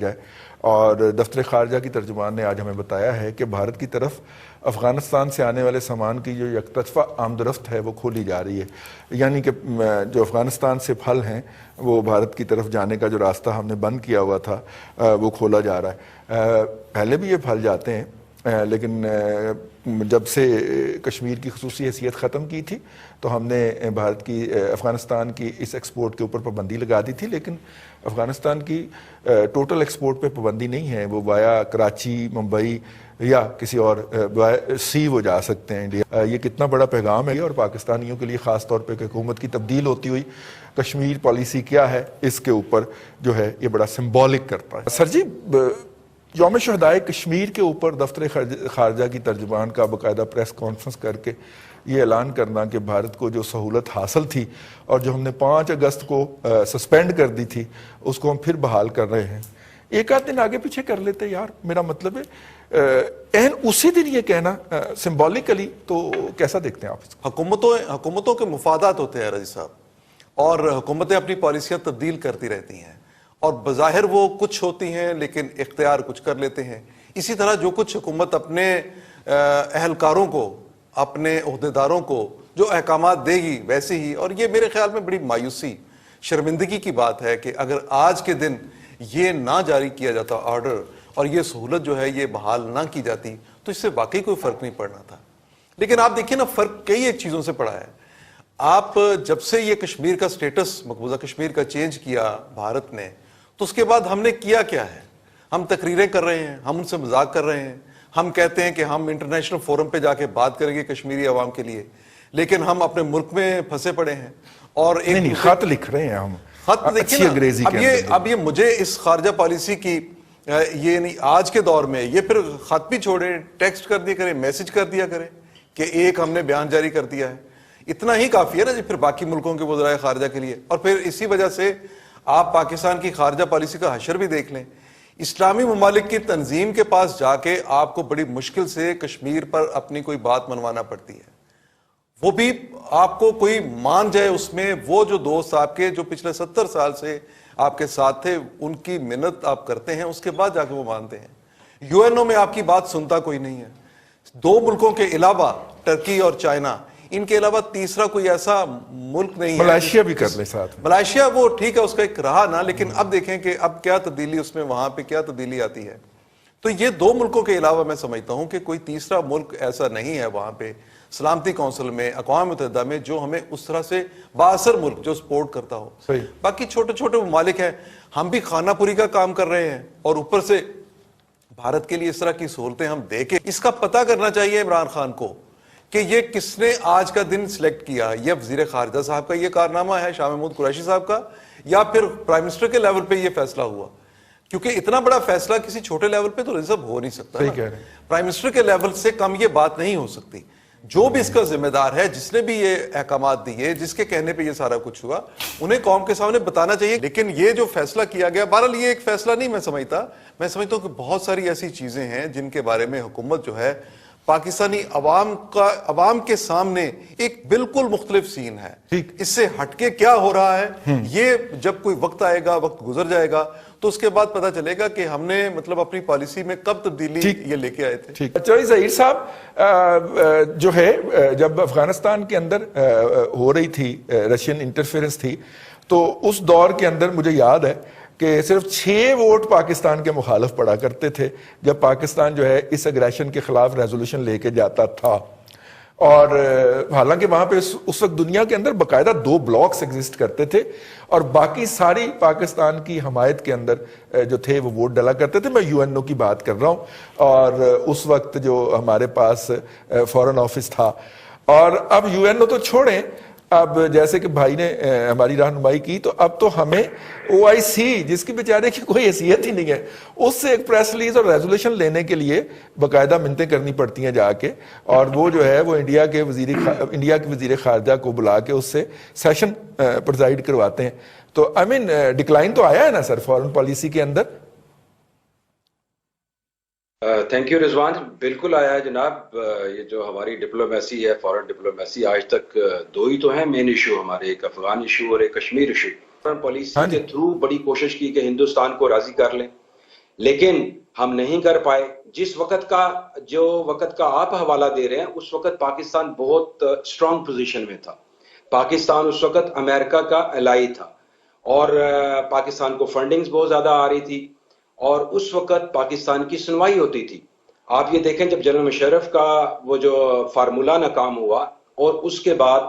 جائے. اور دفتر خارجہ کی ترجمان نے آج ہمیں بتایا ہے کہ بھارت کی طرف افغانستان سے آنے والے سامان کی جو یک طرفہ آمد و رفت ہے وہ کھولی جا رہی ہے. یعنی کہ جو افغانستان سے پھل ہیں وہ بھارت کی طرف جانے کا جو راستہ ہم نے بند کیا ہوا تھا وہ کھولا جا رہا ہے. پہلے بھی یہ پھل جاتے ہیں لیکن جب سے کشمیر کی خصوصی حیثیت ختم کی تھی تو ہم نے افغانستان کی اس ایکسپورٹ کے اوپر پابندی لگا دی تھی. لیکن افغانستان کی ٹوٹل ایکسپورٹ پہ پابندی نہیں ہے. وہ وایا کراچی، ممبئی یا کسی اور سی وہ جا سکتے ہیں انڈیا. یہ کتنا بڑا پیغام ہے اور پاکستانیوں کے لیے خاص طور پہ کہ حکومت کی تبدیل ہوتی ہوئی کشمیر پالیسی کیا ہے اس کے اوپر جو ہے یہ بڑا سمبولک کرتا ہے. سر جی، یوم شہدائے کشمیر کے اوپر دفتر خارجہ کی ترجمان کا باقاعدہ پریس کانفرنس کر کے یہ اعلان کرنا کہ بھارت کو جو سہولت حاصل تھی اور جو ہم نے 5 اگست کو سسپینڈ کر دی تھی اس کو ہم پھر بحال کر رہے ہیں. ایک آدھ دن آگے پیچھے کر لیتے یار. میرا مطلب ہے اسی دن یہ کہنا سمبولکلی تو کیسا دیکھتے ہیں آپ؟ حکومتوں کے مفادات ہوتے ہیں رضی صاحب، اور حکومتیں اپنی پالیسیاں تبدیل کرتی رہتی ہیں اور بظاہر وہ کچھ ہوتی ہیں لیکن اختیار کچھ کر لیتے ہیں. اسی طرح جو کچھ حکومت اپنے اہلکاروں کو، اپنے عہدیداروں کو جو احکامات دے گی ویسے ہی. اور یہ میرے خیال میں بڑی مایوسی، شرمندگی کی بات ہے کہ اگر آج کے دن یہ نہ جاری کیا جاتا آرڈر اور یہ سہولت جو ہے یہ بحال نہ کی جاتی تو اس سے واقعی کوئی فرق نہیں پڑنا تھا. لیکن آپ دیکھیں نا، فرق کئی ایک چیزوں سے پڑا ہے. آپ جب سے یہ کشمیر کا سٹیٹس، مقبوضہ کشمیر کا چینج کیا بھارت نے، تو اس کے بعد ہم نے کیا ہے؟ ہم تقریریں کر رہے ہیں، ہم ان سے مذاق کر رہے ہیں، ہم کہتے ہیں کہ ہم انٹرنیشنل فورم پہ جا کے بات کریں گے کشمیری عوام کے لیے، لیکن ہم اپنے ملک میں پھنسے پڑے ہیں. اور ایک خط لکھ رہے ہیں ہم، خط دیکھیں نا. اب یہ مجھے اس خارجہ پالیسی کی یہ نہیں، آج کے دور میں یہ پھر خط بھی چھوڑیں، ٹیکسٹ کر دیا کریں، میسج کر دیا کریں کہ ایک ہم نے بیان جاری کر دیا ہے. اتنا ہی کافی ہے نا جی پھر باقی ملکوں کے وزرائے خارجہ کے لیے. اور پھر اسی وجہ سے آپ پاکستان کی خارجہ پالیسی کا حشر بھی دیکھ لیں. اسلامی ممالک کی تنظیم کے پاس جا کے آپ کو بڑی مشکل سے کشمیر پر اپنی کوئی بات منوانا پڑتی ہے. وہ بھی آپ کو کوئی مان جائے اس میں. وہ جو دوست آپ کے جو پچھلے 70 سال سے آپ کے ساتھ تھے ان کی منت آپ کرتے ہیں، اس کے بعد جا کے وہ مانتے ہیں. یو این او میں آپ کی بات سنتا کوئی نہیں ہے. 2 ملکوں کے علاوہ، ٹرکی اور چائنا، ان کے علاوہ تیسرا کوئی ایسا ملک نہیں ہے. ملائیشیا بھی کر لے ساتھ. ملائیشیا وہ ٹھیک ہے، اس کا ایک رہا نا، لیکن اب دیکھیں کہ اب کیا تبدیلی اس میں، وہاں پہ کیا تبدیلی آتی ہے. تو یہ 2 ملکوں کے علاوہ میں سمجھتا ہوں کہ کوئی تیسرا ملک ایسا نہیں ہے وہاں پہ سلامتی کونسل میں، اقوام متحدہ میں، جو ہمیں اس طرح سے بااثر ملک جو سپورٹ کرتا ہو. باقی چھوٹے چھوٹے ممالک ہیں، ہم بھی خانہ پوری کا کام کر رہے ہیں اور اوپر سے بھارت کے لیے اس طرح کی سہولتیں ہم دے کے. اس کا پتہ کرنا چاہیے عمران خان کو کہ یہ کس نے آج کا دن سلیکٹ کیا. یہ وزیر خارجہ صاحب کا یہ کارنامہ ہے، شاہ محمود قریشی صاحب کا، یا پھر پرائم منسٹر کے لیول پہ یہ فیصلہ ہوا؟ کیونکہ اتنا بڑا فیصلہ کسی چھوٹے لیول پہ تو رزرو ہو نہیں سکتا. پرائم منسٹر کے لیول سے کم یہ بات نہیں ہو سکتی. جو بھی اس کا ذمہ دار ہے، جس نے بھی یہ احکامات دیے، جس کے کہنے پہ یہ سارا کچھ ہوا، انہیں قوم کے سامنے بتانا چاہیے. لیکن یہ جو فیصلہ کیا گیا، بہرحال یہ ایک فیصلہ نہیں میں سمجھتا ہوں کہ بہت ساری ایسی چیزیں ہیں جن کے بارے میں حکومت جو ہے پاکستانی عوام کے سامنے ایک بالکل مختلف سین ہے. اس سے ہٹ کے کیا ہو رہا ہے، یہ جب کوئی وقت آئے گا، وقت گزر جائے گا تو اس کے بعد پتہ چلے گا کہ ہم نے مطلب اپنی پالیسی میں کب تبدیلی یہ لے کے آئے تھے. چوہدری ظہیر صاحب، جو ہے جب افغانستان کے اندر ہو رہی تھی رشین انٹرفیرنس تھی تو اس دور کے اندر مجھے یاد ہے کہ صرف 6 ووٹ پاکستان کے مخالف پڑا کرتے تھے جب پاکستان جو ہے اس اگریشن کے خلاف ریزولوشن لے کے جاتا تھا. اور حالانکہ وہاں پہ اس وقت دنیا کے اندر باقاعدہ 2 بلاکس ایگزسٹ کرتے تھے اور باقی ساری پاکستان کی حمایت کے اندر جو تھے وہ ووٹ ڈالا کرتے تھے. میں یو این او کی بات کر رہا ہوں، اور اس وقت جو ہمارے پاس فورن آفس تھا. اور اب یو این او تو چھوڑیں، اب جیسے کہ بھائی نے ہماری رہنمائی کی تو اب تو ہمیں او آئی سی، جس کی بیچارے کی کوئی حیثیت ہی نہیں ہے، اس سے ایک پریس ریلیز اور ریزولوشن لینے کے لیے باقاعدہ منتیں کرنی پڑتی ہیں جا کے. اور وہ جو ہے وہ انڈیا کے وزیر خارجہ کو بلا کے اس سے سیشن پرزائڈ کرواتے ہیں. تو آئی مین ڈکلائن تو آیا ہے نا سر فورن پالیسی کے اندر؟ تھینک یو رضوان. بالکل آیا ہے جناب. یہ جو ہماری ڈپلومیسی ہے، فورن ڈپلومیسی، آج تک 2 ہی تو ہیں مین ایشو ہمارے، ایک افغان ایشو اور ایک کشمیر ایشو. فورن پالیسی کے تھرو بڑی کوشش کی کہ ہندوستان کو راضی کر لیں، لیکن ہم نہیں کر پائے. جس وقت کا آپ حوالہ دے رہے ہیں اس وقت پاکستان بہت اسٹرانگ پوزیشن میں تھا. پاکستان اس وقت امریکہ کا الائی تھا اور پاکستان کو فنڈنگز بہت زیادہ آ رہی تھی اور اس وقت پاکستان کی سنوائی ہوتی تھی. آپ یہ دیکھیں جب جنرل مشرف کا وہ جو فارمولا ناکام ہوا اور اس کے بعد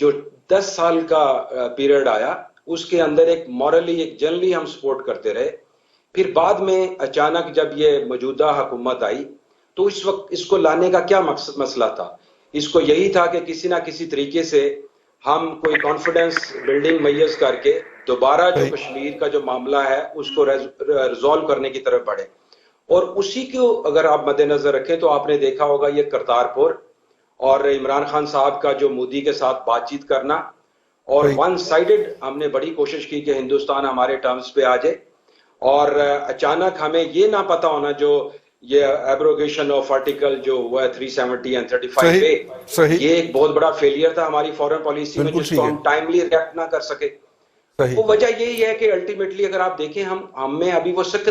جو 10 سال کا پیریڈ آیا اس کے اندر ایک مورلی ایک جنرلی ہم سپورٹ کرتے رہے. پھر بعد میں اچانک جب یہ موجودہ حکومت آئی تو اس وقت اس کو لانے کا کیا مسئلہ تھا؟ اس کو یہی تھا کہ کسی نہ کسی طریقے سے ہم کوئی کانفیڈنس بلڈنگ میسر کر کے دوبارہ جو کشمیر کا جو معاملہ ہے اس کو ریزالو کرنے کی طرف بڑھے. اور اسی کو اگر آپ مد نظر رکھیں تو آپ نے دیکھا ہوگا یہ کرتارپور اور عمران خان صاحب کا جو مودی کے ساتھ بات چیت کرنا اور ون سائیڈڈ ہم نے بڑی کوشش کی کہ ہندوستان ہمارے ٹرمز پہ آ جائے اور اچانک ہمیں یہ نہ پتا ہونا جو یہ ایبروگیشن آف آرٹیکل جو ہوا ہے 370 and 35 پہ یہ ایک بہت بڑا فیلئر تھا ہماری فورن پالیسی میں جس کو ہم ٹائملی ریئیکٹ نہ کر سکے. وہ وجہ یہی ہے کہ الٹیمیٹلی اگر آپ دیکھیں ہم میں ابھی وہ سخت